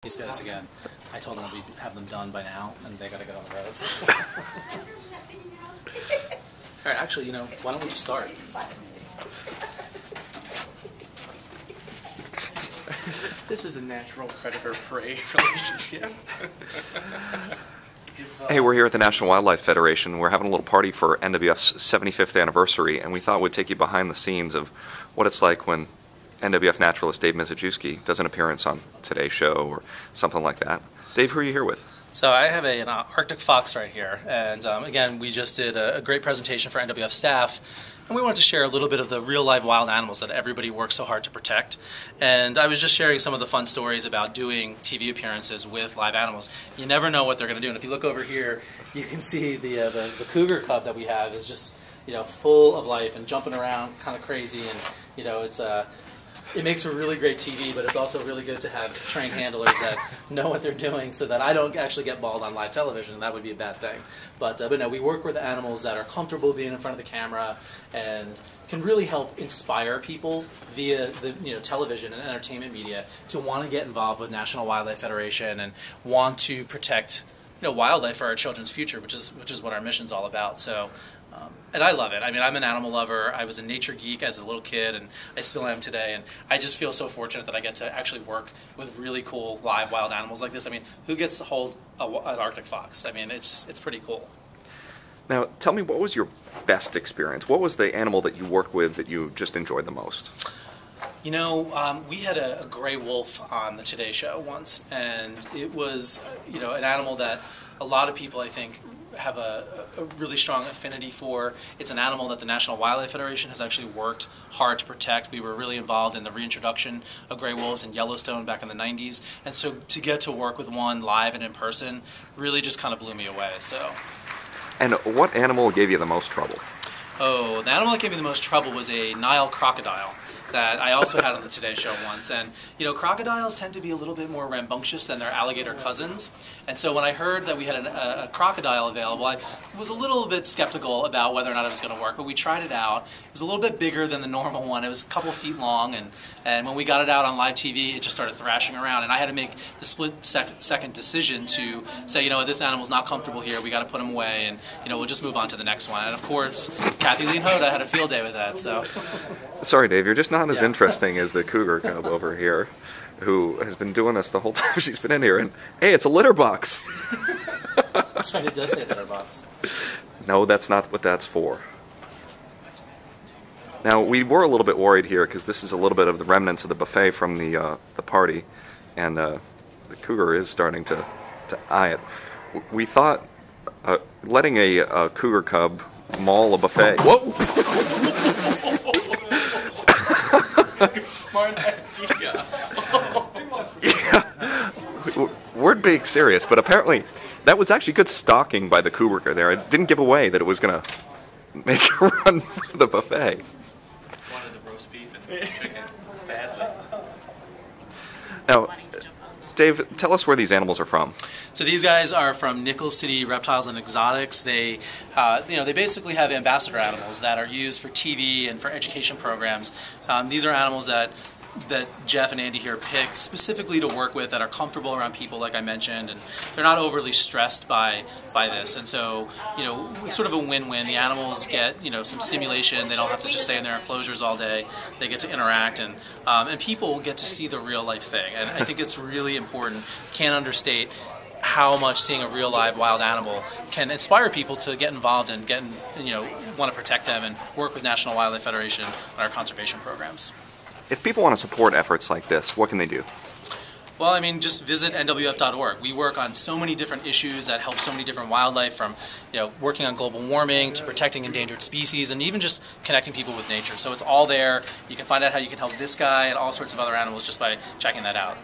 These guys again, I told them we'd have them done by now, and they got to get on the roads. All right, actually, why don't we just start? This is a natural predator-prey relationship. Hey, we're here at the National Wildlife Federation. We're having a little party for NWF's 75th anniversary, and we thought we'd take you behind the scenes of what it's like when NWF Naturalist David Mizejewski does an appearance on today's show or something like that. Dave, who are you here with? So I have an Arctic fox right here, and again, we just did a great presentation for NWF staff, and we wanted to share a little bit of the real live wild animals that everybody works so hard to protect. And I was just sharing some of the fun stories about doing TV appearances with live animals. You never know what they're going to do, and if you look over here, you can see the Cougar Cub that we have is just full of life and jumping around, kind of crazy, and it makes for really great TV, but it's also really good to have trained handlers that know what they're doing so that I don't actually get mauled on live television, and that would be a bad thing. But no, we work with animals that are comfortable being in front of the camera and can really help inspire people via the television and entertainment media to want to get involved with National Wildlife Federation and want to protect wildlife for our children's future, which is what our mission's all about. So. And I love it. I mean, I'm an animal lover. I was a nature geek as a little kid, and I still am today. And I just feel so fortunate that I get to actually work with really cool live wild animals like this. I mean, who gets to hold an Arctic fox? I mean, it's pretty cool. Now, tell me, what was your best experience? What was the animal that you worked with that you just enjoyed the most? We had a gray wolf on the Today Show once, and it was, an animal that a lot of people, I think, have a really strong affinity for. It's an animal that the National Wildlife Federation has actually worked hard to protect. We were really involved in the reintroduction of gray wolves in Yellowstone back in the 90s, and so to get to work with one live and in person really just kind of blew me away. So. And what animal gave you the most trouble? Oh, the animal that gave me the most trouble was a Nile crocodile that I also had on the Today Show once. And, crocodiles tend to be a little bit more rambunctious than their alligator cousins. And so when I heard that we had a crocodile available, I was a little bit skeptical about whether or not it was going to work. But we tried it out. It was a little bit bigger than the normal one. It was a couple feet long. And when we got it out on live TV, it just started thrashing around. And I had to make the split-second decision to say, this animal's not comfortable here. We got to put him away. And, we'll just move on to the next one. And, of course, Kathy Lean Hoda had a field day with that. So. Sorry, Dave, you're just not as interesting as the Cougar Cub over here, who has been doing this the whole time she's been in here. And hey, it's a litter box. That's right, it does say litter box. No, that's not what that's for. Now, we were a little bit worried here because this is a little bit of the remnants of the buffet from the party, and the cougar is starting to eye it. We thought letting a Cougar Cub maul a buffet. Whoa! Smart idea. Yeah. We're being serious, but apparently that was actually good stalking by the cougar there. It didn't give away that it was going to make a run for the buffet. Wanted the roast beef and chicken badly. Now, Dave, tell us where these animals are from. So these guys are from Nickel City Reptiles and Exotics. They, they basically have ambassador animals that are used for TV and for education programs. These are animals that Jeff and Andy here pick specifically to work with that are comfortable around people, like I mentioned, and they're not overly stressed by this. And so, it's sort of a win-win. The animals get, some stimulation. They don't have to just stay in their enclosures all day. They get to interact, and people get to see the real-life thing. And I think it's really important. Can't understate how much seeing a real live wild animal can inspire people to get involved and want to protect them and work with National Wildlife Federation on our conservation programs. If people want to support efforts like this, what can they do? Well, I mean, just visit NWF.org. We work on so many different issues that help so many different wildlife, from working on global warming to protecting endangered species, and even just connecting people with nature. So it's all there. You can find out how you can help this guy and all sorts of other animals just by checking that out.